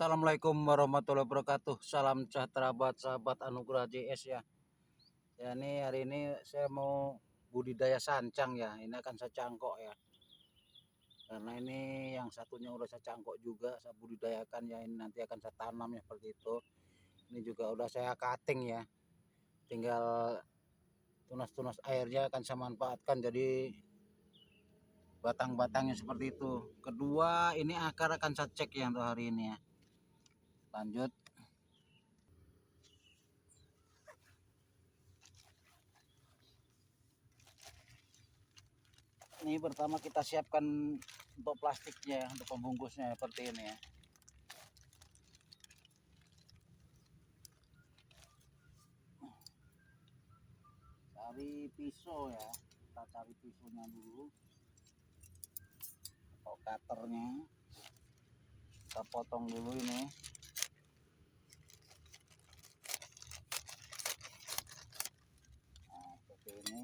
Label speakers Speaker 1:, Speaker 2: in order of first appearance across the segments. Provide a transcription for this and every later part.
Speaker 1: Assalamualaikum warahmatullahi wabarakatuh. Salam sejahtera buat sahabat Anugerah JS ya. Ya ini hari ini saya mau budidaya sancang ya. Ini akan saya cangkok ya. Karena ini yang satunya udah saya cangkok juga, saya budidayakan ya. Ini nanti akan saya tanam ya seperti itu. Ini juga udah saya cutting ya. Tinggal tunas-tunas airnya akan saya manfaatkan jadi batang-batangnya seperti itu. Kedua, ini akar akan saya cek ya untuk hari ini ya. Lanjut. Ini pertama kita siapkan untuk plastiknya, untuk pembungkusnya seperti ini ya. Cari pisau ya, kita cari pisaunya dulu atau cutternya, kita potong dulu ini. Nah seperti ini.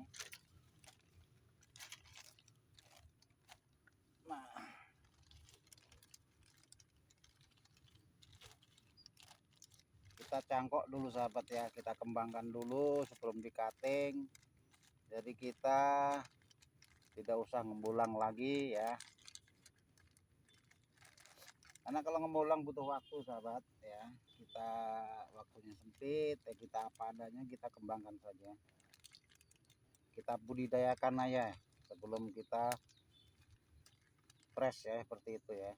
Speaker 1: Nah kita cangkok dulu sahabat ya, kita kembangkan dulu sebelum di cutting. Jadi kita tidak usah ngembulang lagi ya, karena kalau ngembulang butuh waktu sahabat ya. Kita waktunya sempit ya, kita apa adanya, kita kembangkan saja, kita budidayakan aja sebelum kita press ya, seperti itu ya.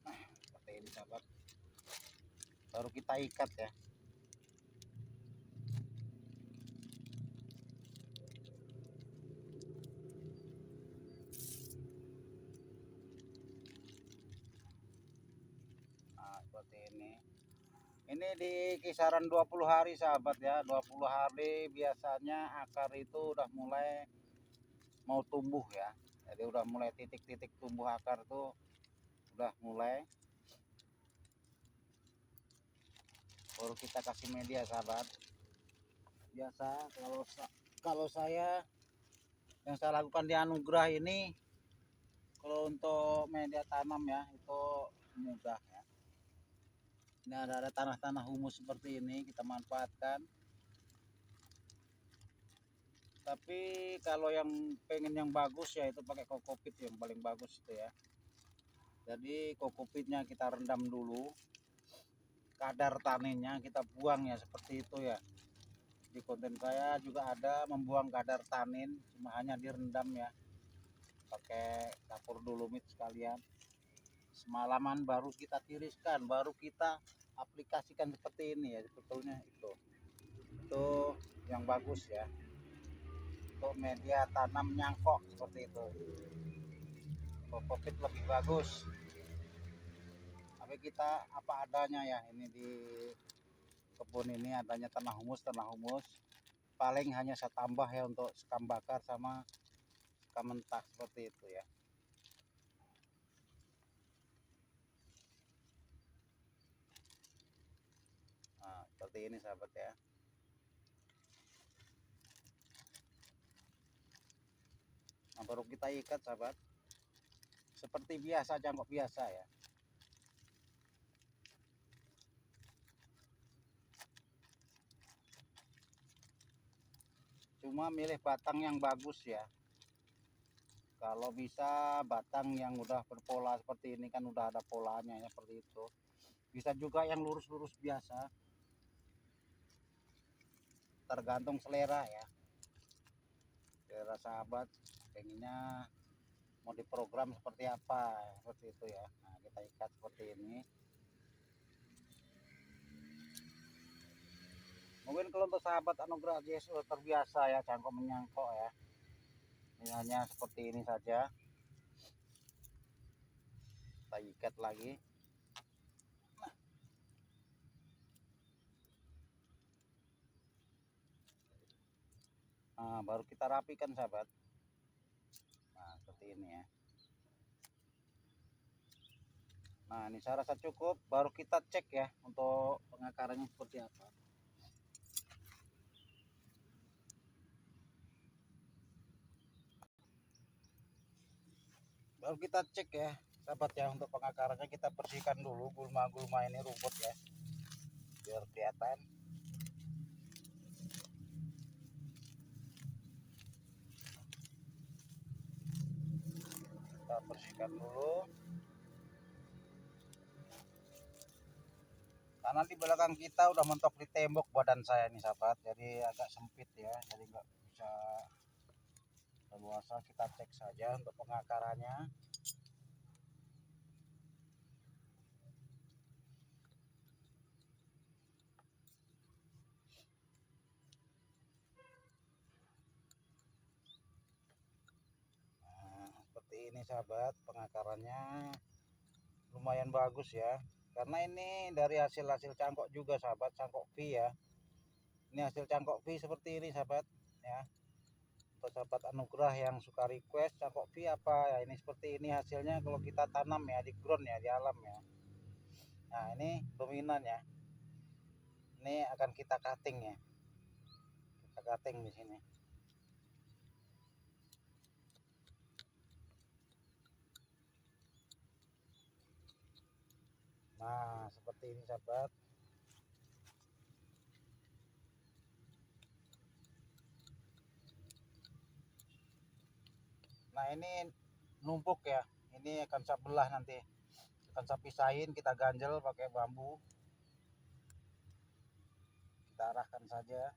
Speaker 1: Nah seperti ini sahabat, baru kita ikat ya. Nah seperti ini di kisaran 20 hari sahabat ya. 20 hari biasanya akar itu udah mulai mau tumbuh ya. Jadi udah mulai titik-titik tumbuh akar tuh udah mulai. Baru kita kasih media sahabat. Biasa kalau saya yang saya lakukan di Anugerah ini, kalau untuk media tanam ya itu mudah ya. Ini ada tanah-tanah humus seperti ini, kita manfaatkan. Tapi kalau yang pengen yang bagus ya itu pakai kokopit yang paling bagus itu ya. Jadi kokopitnya kita rendam dulu, kadar taninnya kita buang ya, seperti itu ya. Di konten saya juga ada membuang kadar tanin, cuma hanya direndam ya, pakai kapur dolomit sekalian. Semalaman baru kita tiriskan, baru kita aplikasikan seperti ini ya. Sebetulnya itu yang bagus ya, untuk media tanam nyangkok seperti itu. Kokopit lebih bagus, tapi kita apa adanya ya. Ini di kebun ini adanya tanah humus, paling hanya saya tambah ya untuk sekam bakar sama sekam mentah seperti itu ya. Nah seperti ini sahabat ya. Nah baru kita ikat sahabat, seperti biasa, cangkok biasa ya. Cuma milih batang yang bagus ya. Kalau bisa batang yang udah berpola seperti ini, kan udah ada polanya ya, seperti itu. Bisa juga yang lurus-lurus biasa, tergantung selera ya. Selera sahabat pengennya mau diprogram seperti apa, seperti itu ya. Nah kita ikat seperti ini. Mungkin kalau untuk sahabat Anugerah JS sudah terbiasa ya cangkok menyangkok ya. Ini hanya seperti ini saja. Kita ikat lagi. Nah baru kita rapikan sahabat. Nah seperti ini ya. Nah ini saya rasa cukup, baru kita cek ya untuk pengakarannya seperti apa. Lalu kita cek ya sahabat ya, untuk pengakarannya kita bersihkan dulu gulma-gulma ini, rumput ya, biar kelihatan. Kita bersihkan dulu, karena di belakang kita udah mentok di tembok badan saya nih sahabat, jadi agak sempit ya, jadi nggak bisa leluasa. Kita cek saja untuk pengakarannya. Nah, seperti ini sahabat, pengakarannya lumayan bagus ya, karena ini dari hasil cangkok juga sahabat, cangkok V ya. Ini hasil cangkok V seperti ini sahabat ya. Untuk sahabat anugerah yang suka request cangkok V apa ya, ini seperti ini hasilnya kalau kita tanam ya di ground ya, di alam ya. Nah ini dominan ya, ini akan kita cutting ya, kita cutting di sini. Nah seperti ini sahabat. Nah ini numpuk ya, ini akan saya belah nanti, akan saya pisahin, kita ganjel pakai bambu, kita arahkan saja.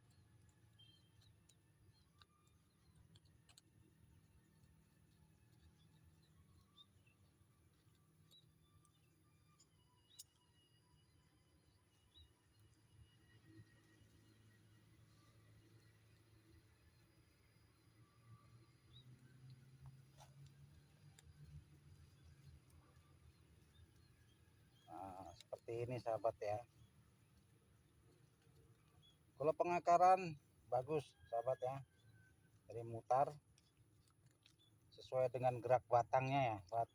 Speaker 1: Nah seperti ini sahabat ya. Kalau pengakaran bagus sahabat ya, jadi mutar sesuai dengan gerak batangnya ya sahabat.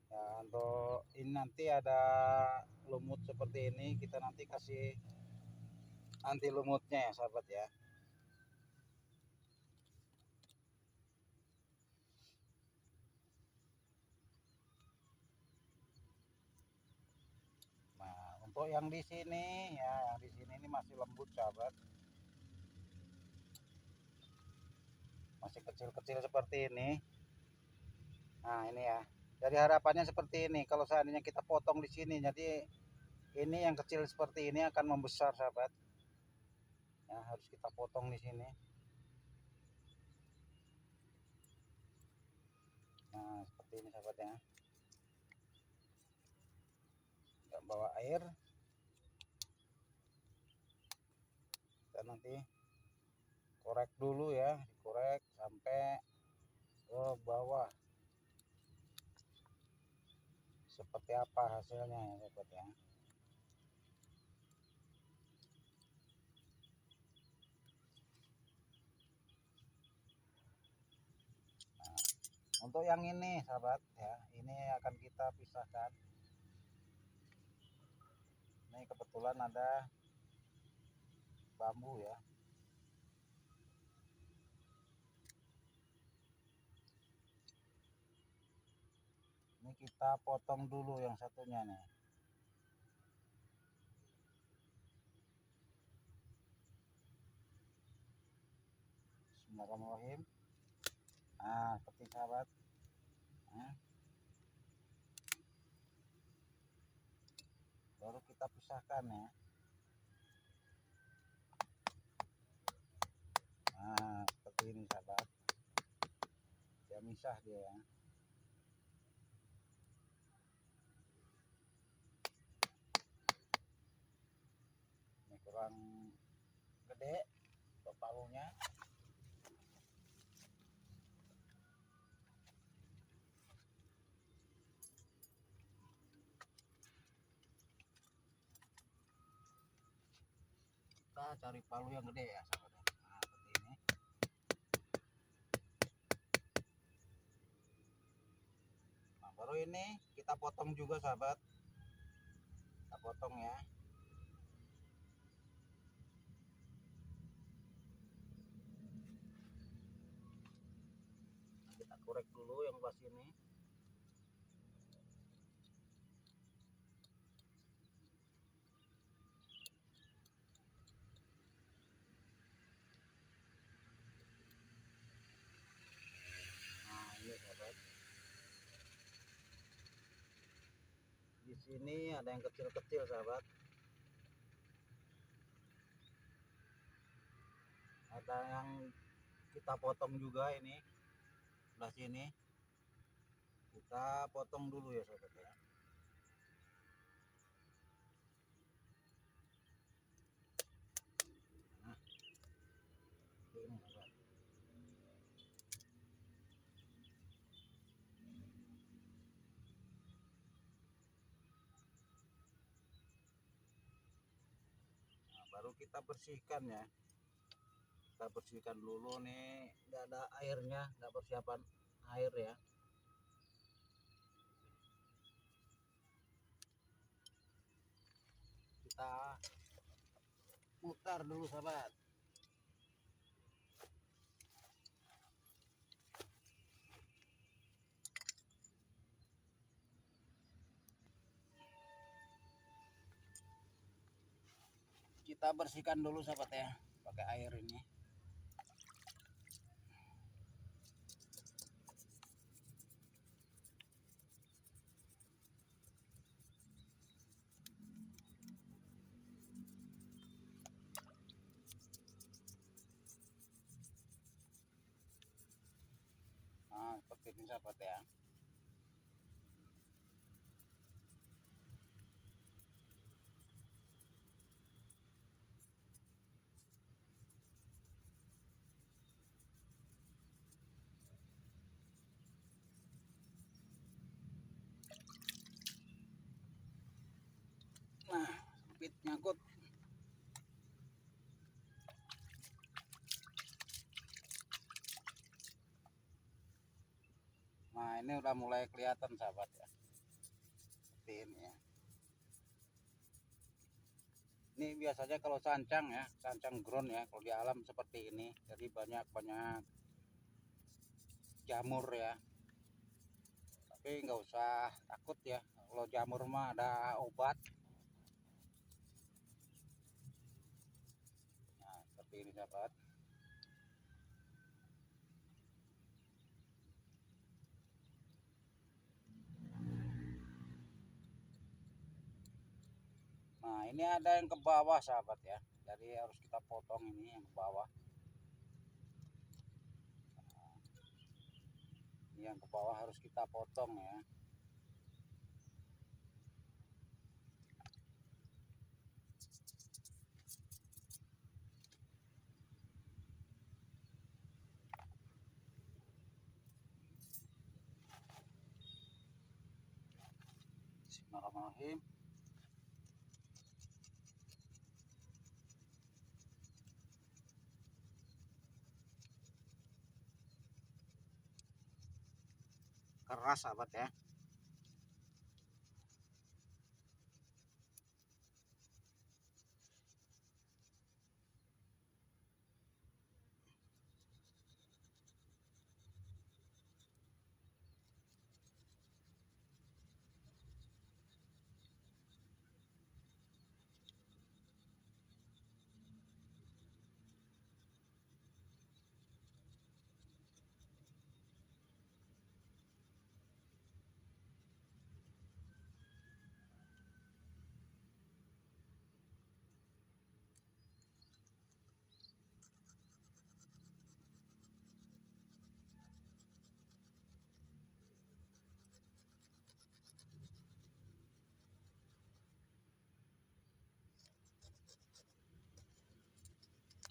Speaker 1: Ya, untuk ini nanti ada lumut seperti ini, kita nanti kasih anti lumutnya ya sahabat ya. Nah untuk yang di sini ya, yang di sini ini masih lembut sahabat, masih kecil-kecil seperti ini. Nah ini ya, jadi harapannya seperti ini, kalau seandainya kita potong di sini, jadi ini yang kecil seperti ini akan membesar sahabat ya, harus kita potong di sini. Nah seperti ini sahabat ya, nggak bawa air, kita nanti korek dulu ya, dikorek sampai ke bawah seperti apa hasilnya ya sahabat ya. Nah, untuk yang ini sahabat ya, ini akan kita pisahkan. Ini kebetulan ada bambu ya, ini kita potong dulu yang satunya nih. Bismillahirrahmanirrahim. Nah seperti sahabat. Nah, baru kita pisahkan ya. Nah seperti ini sahabat, dia misah dia ya. Ini kurang gede untuk palunya. Kita cari palu yang gede ya sahabat. Nah seperti ini. Nah baru ini kita potong juga sahabat, kita potong ya. kita korek dulu yang belah sini. Nah ini sahabat, di sini ada yang kecil-kecil sahabat, ada yang kita potong juga. Ini sebelah sini kita potong dulu ya sahabat ya. Nah ini sahabat, nah, baru kita bersihkan ya. Kita bersihkan dulu nih, nggak ada airnya, nggak persiapan air ya. Kita putar dulu sahabat. Kita bersihkan dulu sahabat ya, pakai air ini. Nah seperti ini sahabat ya. Nah sempit nyangkut. Nah ini udah mulai kelihatan sahabat ya, seperti ini ya. Ini biasanya kalau sancang ya, sancang ground ya, kalau di alam seperti ini, jadi banyak jamur ya. Tapi nggak usah takut ya, kalau jamur mah ada obat. Nah seperti ini sahabat. Nah ini ada yang ke bawah sahabat ya, jadi harus kita potong ini yang ke bawah. Ini yang ke bawah harus kita potong ya. Bismillahirrahmanirrahim. Keras sahabat ya.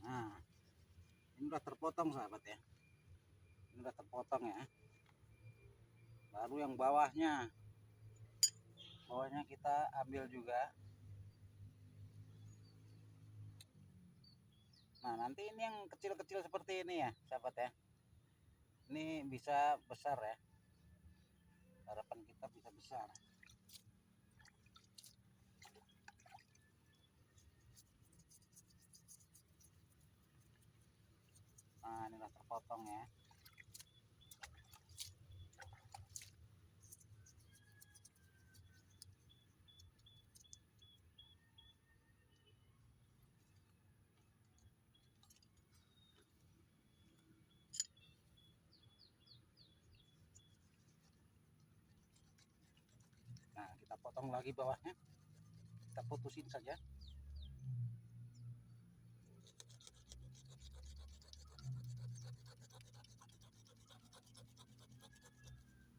Speaker 1: Nah ini udah terpotong sahabat ya, ini udah terpotong ya. Baru yang bawahnya kita ambil juga. Nah nanti ini yang kecil-kecil seperti ini ya sahabat ya, ini bisa besar ya, harapan kita bisa besar. Nah ini udah terpotong ya. potong lagi bawahnya, kita putusin saja.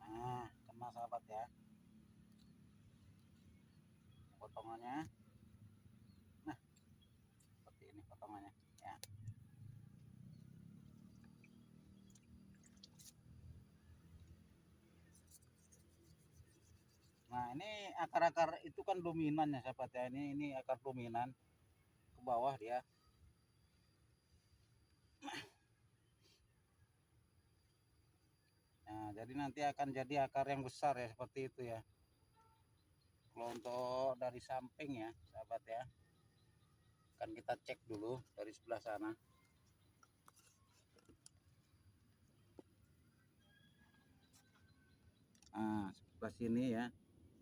Speaker 1: Nah, kena sahabat ya potongannya. Nah, seperti ini potongannya ya. Nah, ini akar-akar itu kan dominan ya sahabat ya. Ini akar dominan ke bawah dia. Nah, jadi nanti akan jadi akar yang besar ya seperti itu ya. Kalau untuk dari samping ya sahabat ya, akan kita cek dulu dari sebelah sana. Nah, sebelah sini ya,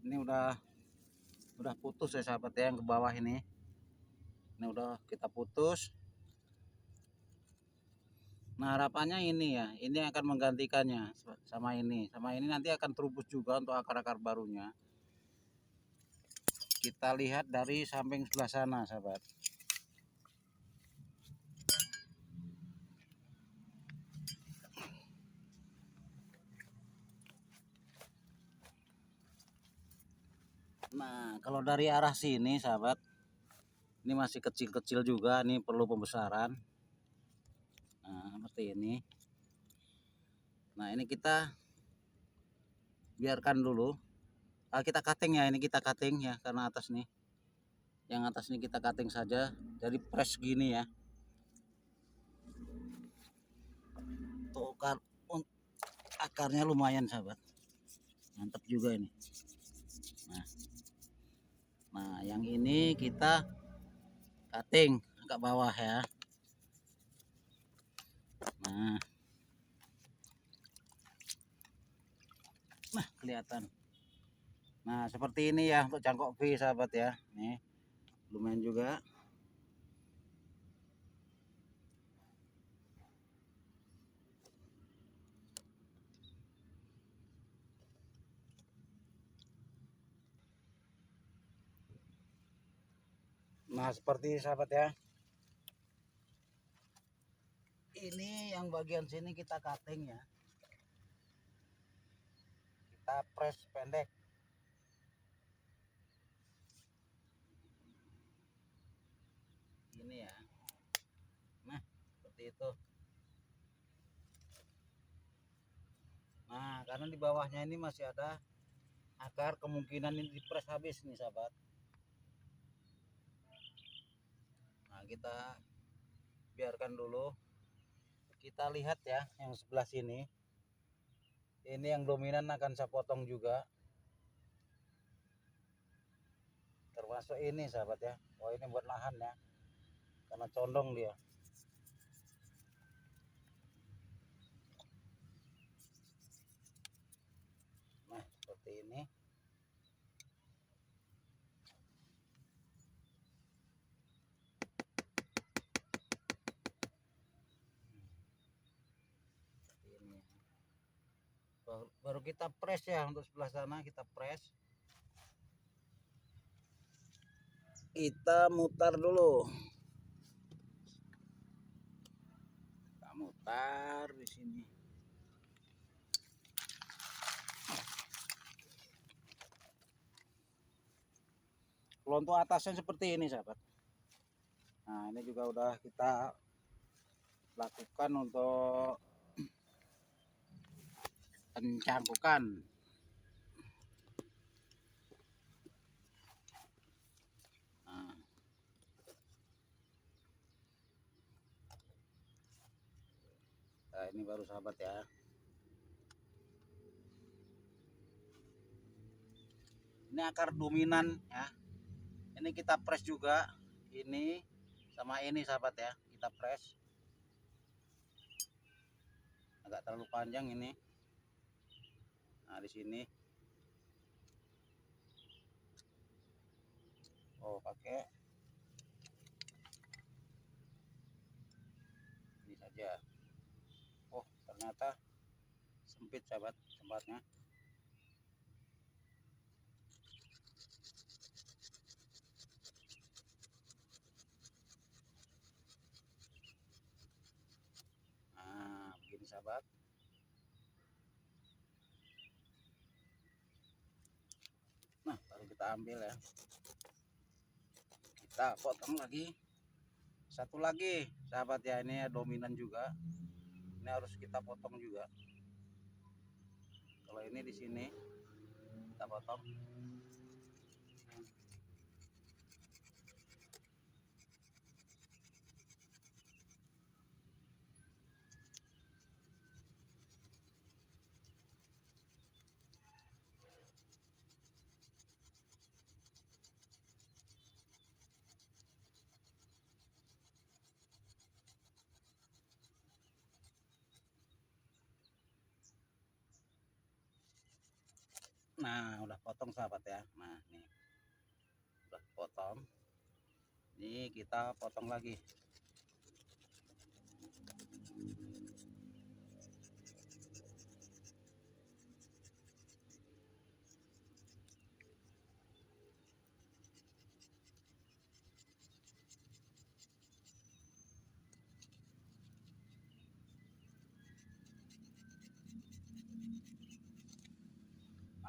Speaker 1: ini udah putus ya sahabat ya, yang ke bawah ini udah kita putus. Nah, harapannya ini ya, ini akan menggantikannya sama ini nanti akan terubus juga untuk akar-akar barunya. Kita lihat dari samping sebelah sana sahabat. Nah, kalau dari arah sini sahabat, ini masih kecil-kecil juga, ini perlu pembesaran. Nah, seperti ini. Nah, ini kita biarkan dulu. Kita cutting ya, ini kita cutting ya, karena atas nih. Yang atas ini kita cutting saja, jadi press gini ya. Tuh kan akarnya lumayan sahabat. Mantap juga ini. Nah, yang ini kita cutting agak bawah ya. Nah, kelihatan. Nah, seperti ini ya untuk cangkok V sahabat ya. Nih, lumayan juga. Nah, seperti sahabat ya. Ini yang bagian sini kita cutting ya. Kita press pendek. Ini ya. Nah, seperti itu. Nah, karena di bawahnya ini masih ada akar, kemungkinan ini dipres habis nih sahabat. Nah, kita biarkan dulu. Kita lihat ya yang sebelah sini. Ini yang dominan akan saya potong juga. Termasuk ini sahabat ya. Oh, ini buat lahan ya. Karena condong dia. Nah, seperti ini. Baru kita press ya, untuk sebelah sana kita press. Kita mutar dulu. Kita mutar di sini. Kalau untuk atasnya seperti ini sahabat. Nah, ini juga udah kita lakukan untuk pencangkukan. Nah, ini baru sahabat ya. Ini akar dominan ya. Ini kita press juga. Ini sama ini sahabat ya. Kita press. Agak terlalu panjang ini. Nah, di sini. Oh, pakai ini saja. Oh, ternyata sempit sahabat tempatnya. sahabat. Nah, baru kita ambil ya. Kita potong lagi. Satu lagi sahabat ya, ini dominan juga. Ini harus kita potong juga. Kalau ini di sini kita potong. Nah, udah potong sahabat ya. Nah, nih udah potong. Ini kita potong lagi.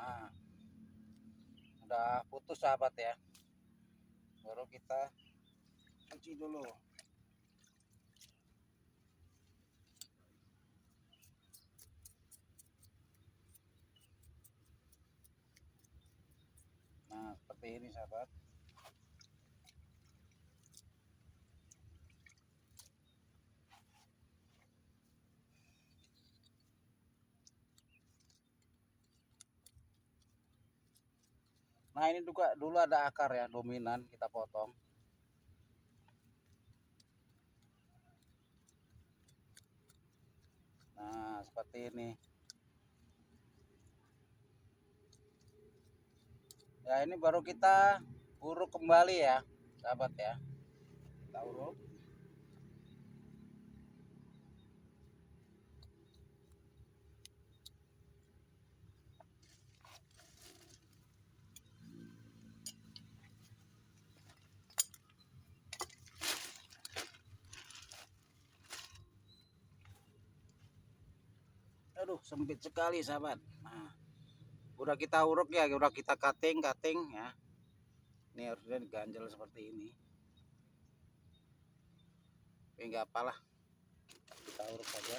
Speaker 1: Nah, udah putus sahabat ya. Baru kita cuci dulu. Nah, seperti ini sahabat. Nah, ini juga dulu ada akar ya, dominan kita potong. Nah, seperti ini. Ya, ini baru kita uruk kembali ya, sahabat ya. Kita uruk. Aduh, sempit sekali sahabat. Nah, udah kita uruk ya, udah kita cutting ya. Ini harusnya diganjel seperti ini. Tapi nggak apalah, kita uruk saja.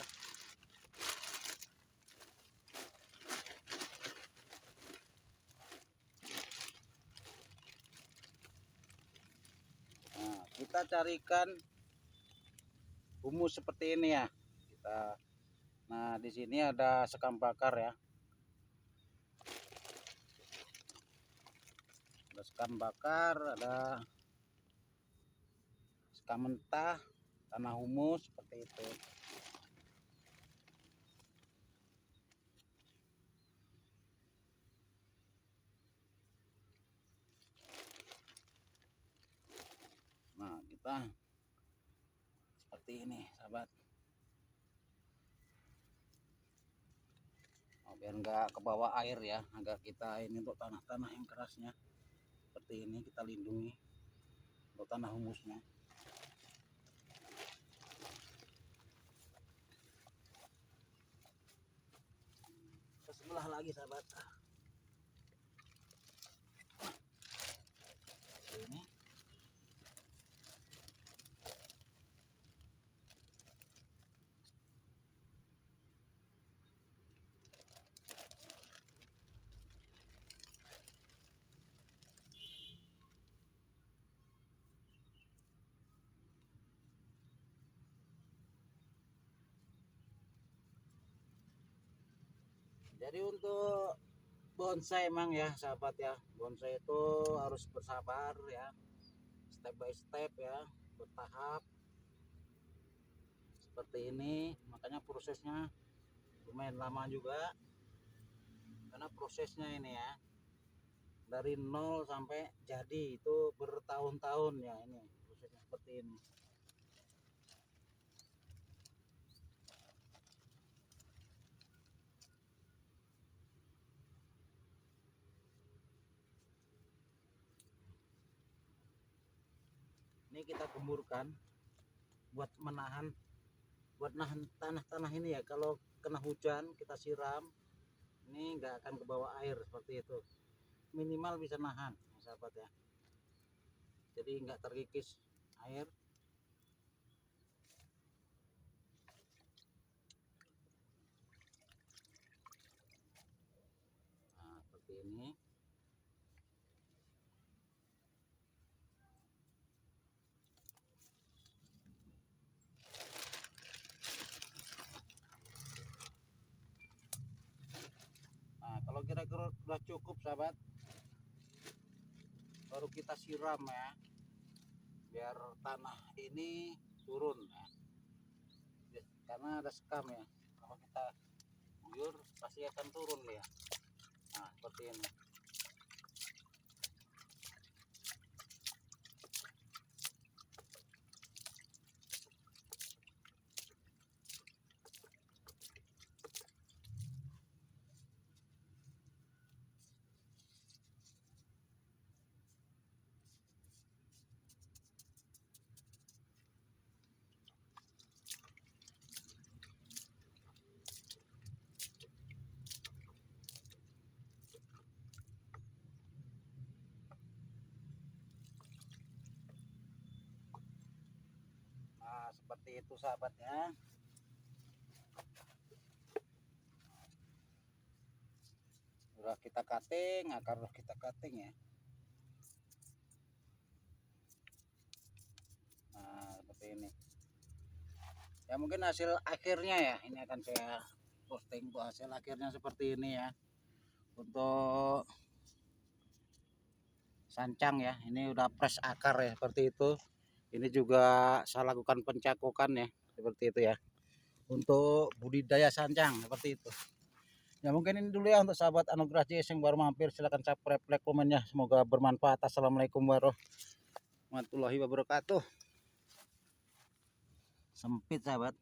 Speaker 1: Nah, kita carikan humus seperti ini ya. Nah, di sini ada sekam bakar ya. Ada sekam bakar, ada sekam mentah, tanah humus seperti itu. Nah, kita seperti ini sahabat. Biar nggak ke bawah air ya, agar kita ini untuk tanah-tanah yang kerasnya seperti ini kita lindungi untuk tanah humusnya. Ke sebelah lagi sahabat. Ini jadi untuk bonsai emang ya sahabat ya, bonsai itu harus bersabar ya, step by step ya, bertahap seperti ini. Makanya prosesnya lumayan lama juga, karena prosesnya ini ya dari nol sampai jadi itu bertahun-tahun ya, ini prosesnya seperti ini. Ini kita gemburkan buat menahan buat nahan tanah-tanah ini ya, kalau kena hujan kita siram ini nggak akan ke bawah air seperti itu, minimal bisa nahan sahabat ya, jadi nggak terkikis air. Nah, seperti ini. Nah, kalau kira-kira udah cukup sahabat, baru kita siram ya, biar tanah ini turun ya, karena ada sekam ya, kalau kita guyur pasti akan turun ya. Nah, seperti ini. Nah, seperti itu sahabat ya. Udah kita cutting, akar udah kita cutting ya. Nah, seperti ini. Ya mungkin hasil akhirnya ya, ini akan saya posting tuh hasil akhirnya seperti ini ya. Untuk sancang ya, ini udah press akar ya seperti itu. Ini juga saya lakukan pencakokan ya, seperti itu ya. Untuk budidaya sancang seperti itu. Ya mungkin ini dulu ya untuk sahabat Anugerah JS yang baru mampir, silahkan subscribe, like, komennya, semoga bermanfaat. Assalamualaikum warahmatullahi wabarakatuh. Sempit sahabat.